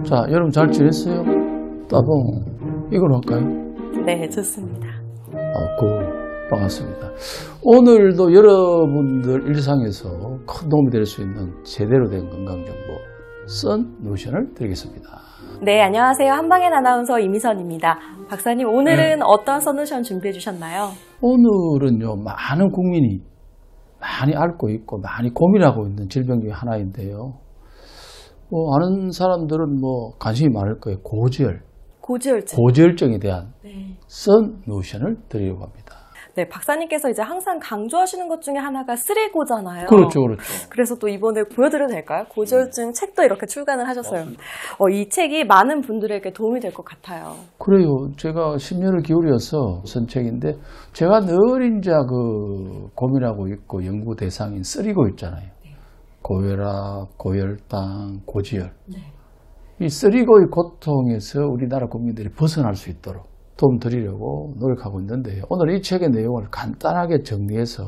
자, 여러분 잘 지냈어요? 따봉 이걸로 할까요? 네, 좋습니다. 반갑습니다. 오늘도 여러분들 일상에서 큰 도움이 될 수 있는 제대로 된 건강정보 썬루션을 드리겠습니다. 네, 안녕하세요. 한방엔 아나운서 이미선입니다. 박사님, 오늘은 어떤 썬루션 준비해 주셨나요? 오늘은요, 많은 국민이 많이 앓고 있고 많이 고민하고 있는 질병 중에 하나인데요. 아는 사람들은 관심이 많을 거예요. 고지혈증에 대한 썬루션을 드리려고 합니다. 네, 박사님께서 이제 항상 강조하시는 것 중에 하나가 쓰레고잖아요. 그렇죠. 그래서 또 이번에 보여드려도 될까요? 고지혈증 책도 이렇게 출간을 하셨어요. 이 책이 많은 분들에게 도움이 될 것 같아요. 그래요. 제가 10년을 기울여서 쓴 책인데, 제가 늘 이제 고민하고 있고 연구 대상인 쓰리고 있잖아요. 고혈압, 고혈당, 고지혈. 이 쓰리고의 고통에서 우리나라 국민들이 벗어날 수 있도록 도움 드리려고 노력하고 있는데요. 오늘 이 책의 내용을 간단하게 정리해서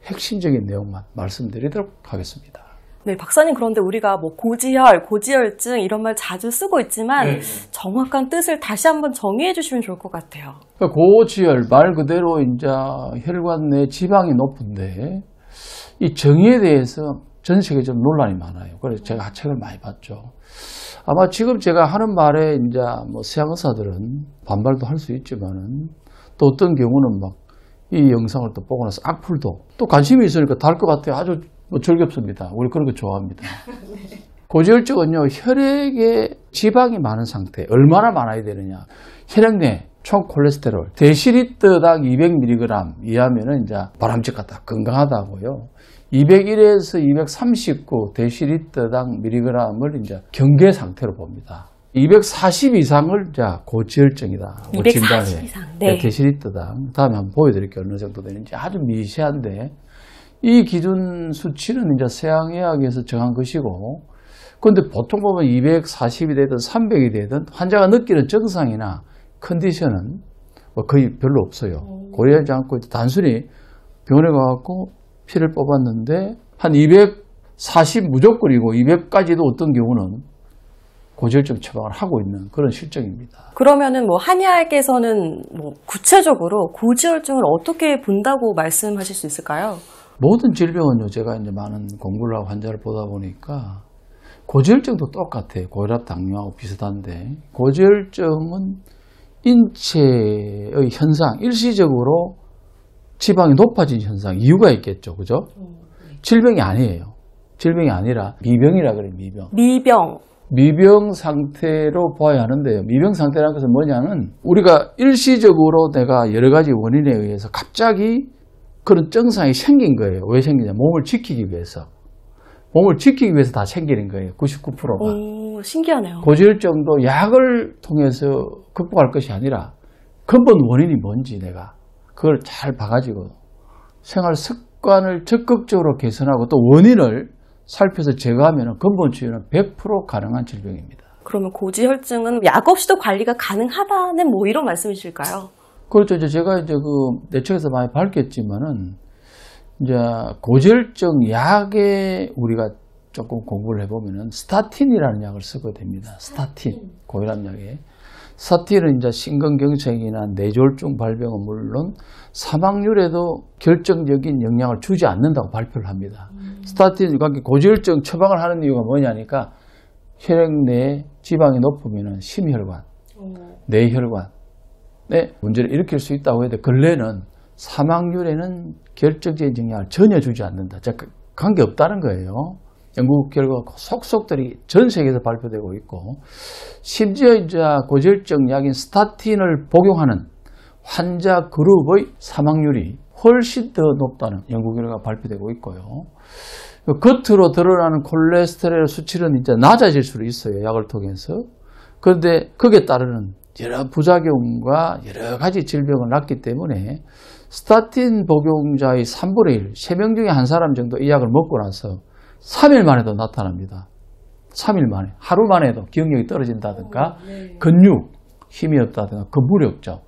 핵심적인 내용만 말씀드리도록 하겠습니다. 네, 박사님, 그런데 우리가 고지혈, 고지혈증 이런 말 자주 쓰고 있지만 정확한 뜻을 다시 한번 정의해 주시면 좋을 것 같아요. 고지혈, 말 그대로 이제 혈관 내 지방이 높은데, 이 정의에 대해서 전 세계적으로 논란이 많아요. 그래서 제가 책을 많이 봤죠. 아마 지금 제가 하는 말에 이제 서양 의사들은 반발도 할 수 있지만은, 또 어떤 경우는 이 영상을 또 보고 나서 악플도 또 관심이 있으니까 달 것 같아요. 아주 즐겁습니다. 우리 그런 거 좋아합니다. 고지혈증은요, 혈액에 지방이 많은 상태, 얼마나 많아야 되느냐. 혈액 내 총 콜레스테롤 데시리터당 200mg 이하면은 이제 바람직하다, 건강하다고요. 201에서 239 데시리터당 미리그램을 이제 경계 상태로 봅니다. 240 이상을 고지혈증이다. 240 이상. 네. 데시리터당. 다음에 한번 보여드릴게요. 어느 정도 되는지. 아주 미세한데, 이 기준 수치는 이제 서양의학에서 정한 것이고, 그런데 보통 보면 240이 되든 300이 되든 환자가 느끼는 증상이나 컨디션은 거의 별로 없어요. 고려하지 않고 단순히 병원에 가갖고 피를 뽑았는데 한 240 무조건이고 200까지도 어떤 경우는 고지혈증 처방을 하고 있는 그런 실정입니다. 그러면은 한의학에서는 구체적으로 고지혈증을 어떻게 본다고 말씀하실 수 있을까요? 모든 질병은요, 제가 이제 많은 공부를 하고 환자를 보다 보니까 고지혈증도 똑같아요. 고혈압, 당뇨하고 비슷한데, 고지혈증은 인체의 현상, 일시적으로 지방이 높아진 현상, 이유가 있겠죠. 그죠? 질병이 아니에요. 질병이 아니라 미병이라 그래요. 미병 상태로 봐야 하는데요. 미병 상태라는 것은 뭐냐면, 우리가 일시적으로 내가 여러 가지 원인에 의해서 갑자기 그런 증상이 생긴 거예요. 왜 생기냐? 몸을 지키기 위해서. 몸을 지키기 위해서 다 생기는 거예요. 99%가. 오, 신기하네요. 고지혈증도 약을 통해서 극복할 것이 아니라 근본 원인이 뭔지 내가 그걸 잘 봐가지고 생활 습관을 적극적으로 개선하고 또 원인을 살펴서 제거하면 근본 치유는 100% 가능한 질병입니다. 그러면 고지혈증은 약 없이도 관리가 가능하다는 이런 말씀이실까요? 그렇죠. 제가 내 책에서 많이 밝혔지만은, 고지혈증 약에 우리가 조금 공부를 해보면은 스타틴이라는 약을 쓰게 됩니다. 스타틴, 고혈압 약에. 스타틴은 심근경색이나 뇌졸중 발병은 물론 사망률에도 결정적인 영향을 주지 않는다고 발표를 합니다. 스타틴, 고지혈증 처방을 하는 이유가 뭐냐니까, 혈액 내에 지방이 높으면은 심혈관, 뇌혈관에 문제를 일으킬 수 있다고 해도 근래는 사망률에는 결정적인 영향을 전혀 주지 않는다. 관계없다는 거예요. 연구 결과 속속들이 전 세계에서 발표되고 있고, 심지어 고지혈증 약인 스타틴을 복용하는 환자 그룹의 사망률이 훨씬 더 높다는 연구 결과가 발표되고 있고요. 겉으로 드러나는 콜레스테롤 수치는 낮아질 수도 있어요. 약을 통해서. 그런데 거기에 따르는 여러 부작용과 여러 가지 질병을 낳기 때문에 스타틴 복용자의 3분의 1, 3명 중에 한 사람 정도 이 약을 먹고 나서 3일 만에도 나타납니다. 3일 만에. 하루 만에도 기억력이 떨어진다든가, 근육, 힘이 없다든가, 근무력죠.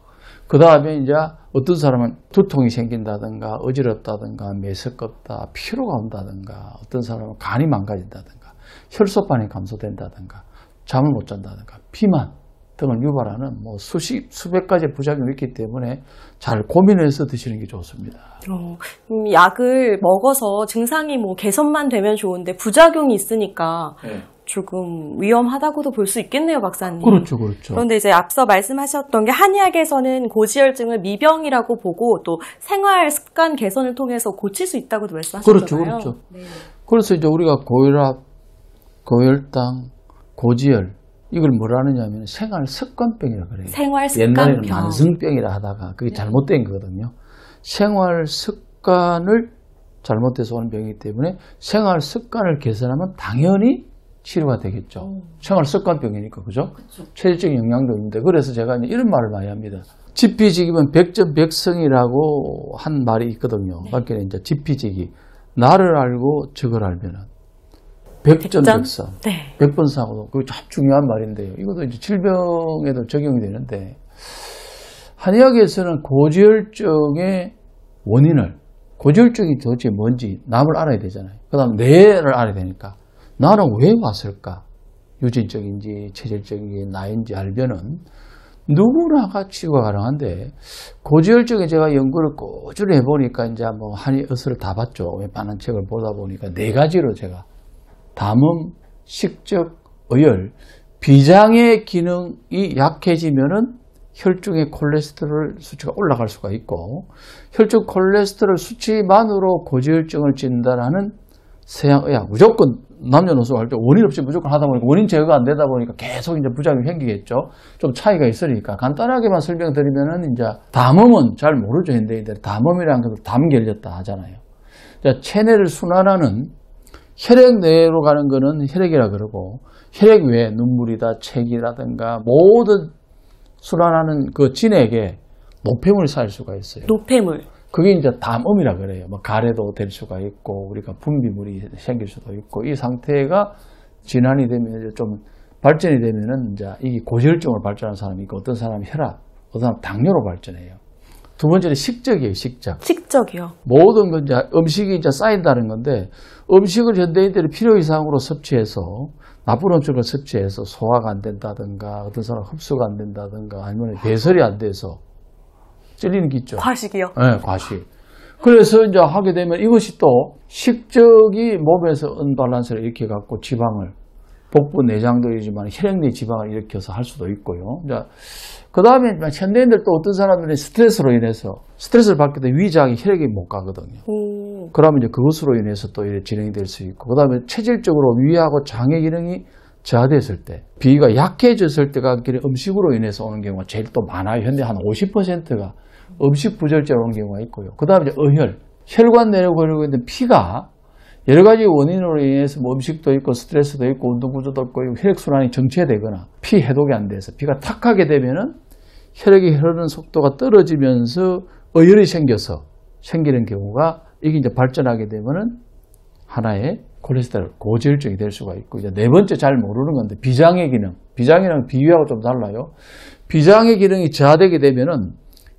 그 다음에 어떤 사람은 두통이 생긴다든가, 어지럽다든가, 메스껍다, 피로가 온다든가, 어떤 사람은 간이 망가진다든가, 혈소판이 감소된다든가, 잠을 못 잔다든가 비만 등을 유발하는 뭐 수백 가지 부작용이 있기 때문에 잘 고민해서 드시는 게 좋습니다. 약을 먹어서 증상이 뭐 개선만 되면 좋은데 부작용이 있으니까 조금 위험하다고도 볼 수 있겠네요, 박사님. 그렇죠, 그렇죠. 그런데 이제 앞서 말씀하셨던 게 한의학에서는 고지혈증을 미병이라고 보고 또 생활 습관 개선을 통해서 고칠 수 있다고도 말씀하셨잖아요. 그렇죠, 그렇죠. 네. 그래서 이제 우리가 고혈압, 고혈당, 고지혈 이걸 뭐라 하느냐면 생활 습관병이라 그래요. 생활 습관병. 옛날에는 만성병이라 하다가 그게 잘못된 거거든요. 생활 습관을 잘못돼서 오는 병이기 때문에 생활 습관을 개선하면 당연히 치료가 되겠죠. 생활 습관병이니까, 그죠? 체질적인 영향도 있는데, 그래서 제가 이런 말을 많이 합니다. 지피지기면 백전백성이라고 한 말이 있거든요. 그러니까 이제 지피지기. 나를 알고 적을 알면은 백전백성. 네. 백번사고도 그게 참 중요한 말인데요. 이것도 이제 질병에도 적용이 되는데, 한의학에서는 고지혈증의 원인을, 고지혈증이 도대체 뭔지 남을 알아야 되잖아요. 그 다음 뇌를 알아야 되니까. 나는 왜 왔을까? 유전적인지 체질적인지 나인지 알면은 누구나가 치료가 가능한데, 고지혈증에 제가 연구를 꾸준히 해보니까 이제 뭐 한의 의술을 다 봤죠. 많은 책을 보다 보니까 4가지로 제가 담음, 식적, 어혈, 비장의 기능이 약해지면은 혈중의 콜레스테롤 수치가 올라갈 수가 있고, 혈중 콜레스테롤 수치만으로 고지혈증을 진단하는 서양의학, 무조건 남녀노소 할 때 원인 없이 무조건 하다 보니까 원인 제거가 안 되다 보니까 계속 이제 부작용이 생기겠죠. 좀 차이가 있으니까 간단하게만 설명드리면은 이제 담음은 잘 모르죠. 현대인들 담음이라는 것을 담 결렸다 하잖아요. 체내를 순환하는 혈액 내로 가는 거는 혈액이라 그러고, 혈액 외에 눈물이다, 책이라든가 모든 순환하는 그 진액에 노폐물이 쌓일 수가 있어요. 노폐물. 그게 이제 담음이라 그래요. 뭐 가래도 될 수가 있고, 우리가 분비물이 생길 수도 있고, 이 상태가 진환이 되면 좀 발전이 되면은 이제 이게 고지혈증으로 발전하는 사람이 있고, 어떤 사람은 혈압, 어떤 사람은 당뇨로 발전해요. 두 번째는 식적이에요, 식적. 식적이요. 모든 건 이제 음식이 이제 쌓인다는 건데, 음식을 현대인들이 필요 이상으로 섭취해서 나쁜 음식을 섭취해서 소화가 안 된다든가, 어떤 사람은 흡수가 안 된다든가, 아니면 배설이 안 돼서 찔리는 게 있죠. 과식이요? 네, 과식. 그래서 이제 하게 되면 이것이 또 식적이 몸에서 언밸런스를 일으켜갖고 지방을, 복부 내장들이지만 혈액 내 지방을 일으켜서 할 수도 있고요. 그 다음에 현대인들 또 어떤 사람들이 스트레스로 인해서 스트레스를 받게 되면 위장이 혈액이 못 가거든요. 그러면 이제 그것으로 인해서 또 이렇게 진행이 될 수 있고, 그 다음에 체질적으로 위하고 장의 기능이 저하됐을 때, 비위가 약해졌을 때가 음식으로 인해서 오는 경우가 제일 또 많아요. 현대 한 50%가 음식 부절제로 오는 경우가 있고요. 그 다음에 이제 어혈, 혈관 내려고 흐르고 있는 피가 여러 가지 원인으로 인해서 뭐 음식도 있고 스트레스도 있고 운동 구조도 있고 혈액순환이 정체되거나 피 해독이 안 돼서 피가 탁하게 되면은 혈액이 흐르는 속도가 떨어지면서 어혈이 생기는 경우가, 이게 이제 발전하게 되면은 하나의 콜레스테롤, 고지혈증이 될 수가 있고, 이제 네 번째 잘 모르는 건데 비장의 기능. 비장이랑 비위하고 좀 달라요. 비장의 기능이 저하되게 되면은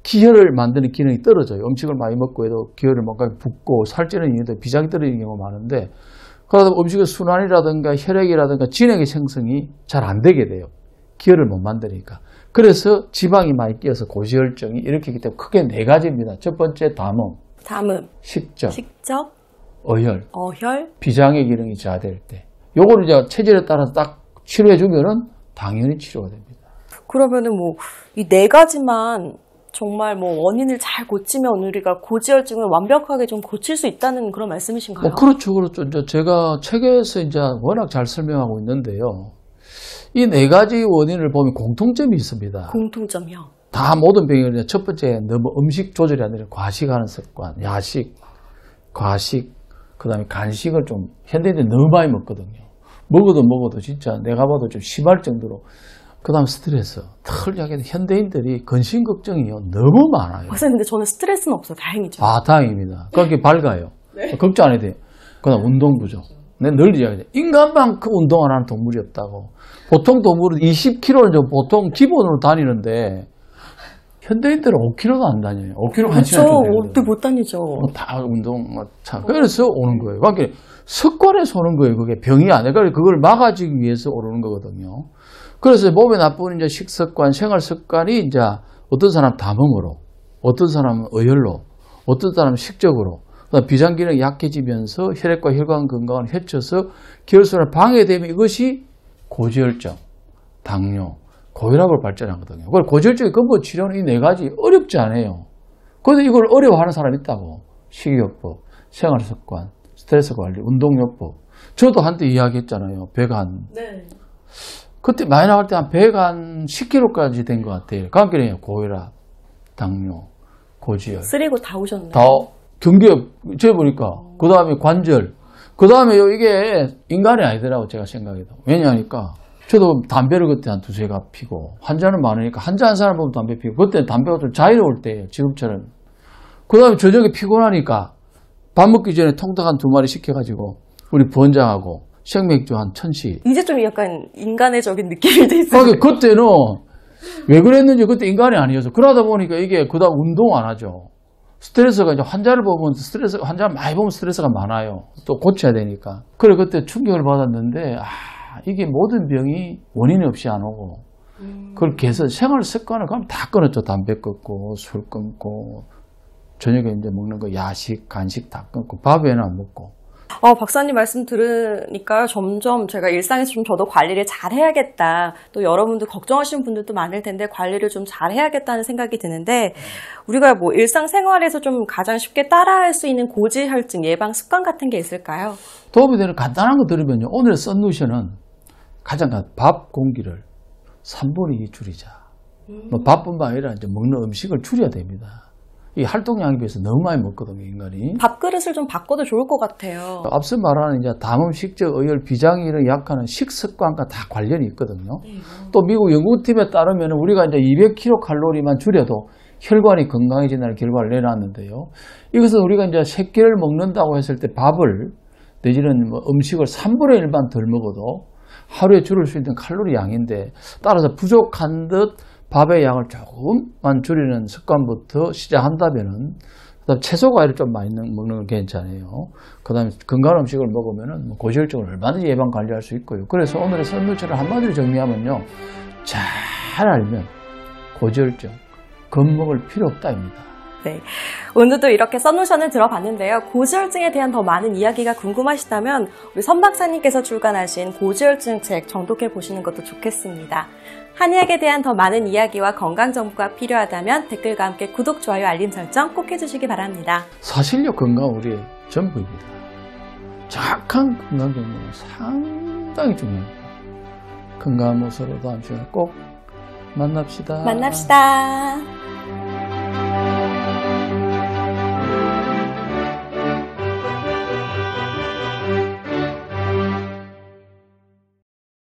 기혈을 만드는 기능이 떨어져요. 음식을 많이 먹고 해도 기혈을 뭔가 붓고 살찌는 이유도 비장이 떨어지는 경우가 많은데, 그러다 보면 음식의 순환이라든가 혈액이라든가 진액의 생성이 잘 안 되게 돼요. 기혈을 못 만드니까. 그래서 지방이 많이 끼어서 고지혈증이 일으키기 때문에 크게 4가지입니다. 첫 번째 담음, 식적, 어혈, 비장의 기능이 저하될 때. 요거를 이제 체질에 따라서 딱 치료해 주면은 당연히 치료가 됩니다. 그러면은 뭐 이 4가지만 정말 뭐 원인을 잘 고치면 우리가 고지혈증을 완벽하게 좀 고칠 수 있다는 그런 말씀이신가요? 그렇죠, 그렇죠. 이제 제가 책에서 이제 워낙 잘 설명하고 있는데요. 이 4가지 원인을 보면 공통점이 있습니다. 공통점이요? 다 모든 병이 첫 번째 너무 음식 조절이 안 되는 과식하는 습관, 야식, 과식, 그 다음에 간식을 좀 현대인들이 너무 많이 먹거든요. 먹어도 진짜 내가 봐도 좀 심할 정도로. 그 다음 스트레스. 특히하게 현대인들이 근심 걱정이 너무 많아요. 박사님, 근데 저는 스트레스는 없어요. 다행이죠. 아, 다행입니다. 그렇게 밝아요. 네. 걱정 안 해도 돼요. 그 다음 운동 부족. 내가 늘 이야기해. 인간만큼 운동 안 하는 동물이 없다고. 보통 동물은 20km는 보통 기본으로 다니는데, 현대인들은 5km도 안 다녀요. 5km 한 시간 정도. 그렇죠. 못 다니죠. 다 운동, 그래서 오는 거예요. 그러니까 습관에서 오는 거예요. 그게 병이 아니라 그걸 막아주기 위해서 오르는 거거든요. 그래서 몸에 나쁜 이제 식습관, 생활 습관이 이제 어떤 사람 담음으로, 어떤 사람은 어혈로, 어떤 사람은 식적으로, 비장 기능이 약해지면서 혈액과 혈관 건강을 해쳐서 결손을 방해되면 이것이 고지혈증, 당뇨, 고혈압을 발전하거든요. 그걸 고지혈증의 근본 치료는 이 네 가지 어렵지 않아요. 그런데 이걸 어려워하는 사람이 있다고. 식이요법, 생활습관, 스트레스 관리, 운동요법. 저도 한때 이야기했잖아요. 배간. 네. 그때 많이 나갈 때 한 배간 10kg까지 된 것 같아요. 감기는 고혈압, 당뇨, 고지혈. 쓰리고 다 오셨네요. 다 경기에 재보니까. 그 다음에 관절. 그 다음에 이게 인간이 아니더라고, 제가 생각해도. 왜냐하니까 저도 담배를 그때 한 두세 갑 피고, 환자는 많으니까 환자 한 사람 보면 담배 피고, 그때 담배가 좀 자유로울 때예요, 지금처럼. 그 다음에 저녁에 피곤하니까 밥 먹기 전에 통닭 한 2마리 시켜가지고 우리 부원장하고 생맥주 한 1000씩. 이제 좀 약간 인간의적인 느낌이 있어요. 그때는 왜 그랬는지 그때 인간이 아니어서. 그러다 보니까 이게 그다음 운동 안 하죠. 스트레스가 이제 환자를 보면 환자를 많이 보면 스트레스가 많아요. 또 고쳐야 되니까. 그래 그때 충격을 받았는데 이게 모든 병이 원인 없이 안 오고 그걸 개선 생활 습관을 그럼 다 끊었죠. 담배 끊고 술 끊고 저녁에 이제 먹는 거 야식 간식 다 끊고 밥에는 안 먹고. 박사님 말씀 들으니까 점점 제가 일상에서 좀 저도 관리를 잘 해야겠다. 또 여러분들 걱정하시는 분들도 많을 텐데 관리를 좀 잘 해야겠다는 생각이 드는데 우리가 뭐 일상생활에서 좀 가장 쉽게 따라할 수 있는 고지혈증 예방 습관 같은 게 있을까요? 도움이 되는 간단한 거 들으면요. 오늘의 썬루션은 가장 밥 공기를 3분의 2 줄이자. 뭐 밥뿐만 아니라 이제 먹는 음식을 줄여야 됩니다. 이 활동량에 비해서 너무 많이 먹거든요, 인간이. 밥그릇을 좀 바꿔도 좋을 것 같아요. 앞서 말하는 이제 담음, 식적, 어혈, 비장이 이런 약하는 식습관과 다 관련이 있거든요. 또 미국 연구팀에 따르면 우리가 이제 200kcal 줄여도 혈관이 건강해진다는 결과를 내놨는데요. 이것은 우리가 이제 3끼를 먹는다고 했을 때 밥을 내지는 뭐 음식을 3분의 1만 덜 먹어도 하루에 줄일 수 있는 칼로리 양인데 따라서 부족한 듯 밥의 양을 조금만 줄이는 습관부터 시작한다면은 그다음 채소 과일을 좀 많이 먹는 건 괜찮아요. 그다음에 건강한 음식을 먹으면은 고지혈증을 얼마든지 예방 관리할 수 있고요. 그래서 오늘의 썬루션을 한마디로 정리하면요, 잘 알면 고지혈증 겁먹을 필요 없다입니다. 네, 오늘도 이렇게 썬루션을 들어봤는데요. 고지혈증에 대한 더 많은 이야기가 궁금하시다면 우리 선 박사님께서 출간하신 고지혈증 책 정독해 보시는 것도 좋겠습니다. 한의학에 대한 더 많은 이야기와 건강 정보가 필요하다면 댓글과 함께 구독, 좋아요, 알림 설정 꼭 해주시기 바랍니다. 사실요, 건강 우리의 전부입니다. 정확한 건강 정보는 상당히 중요합니다. 건강한 모습으로 다음 시간에 꼭 만납시다. 만납시다.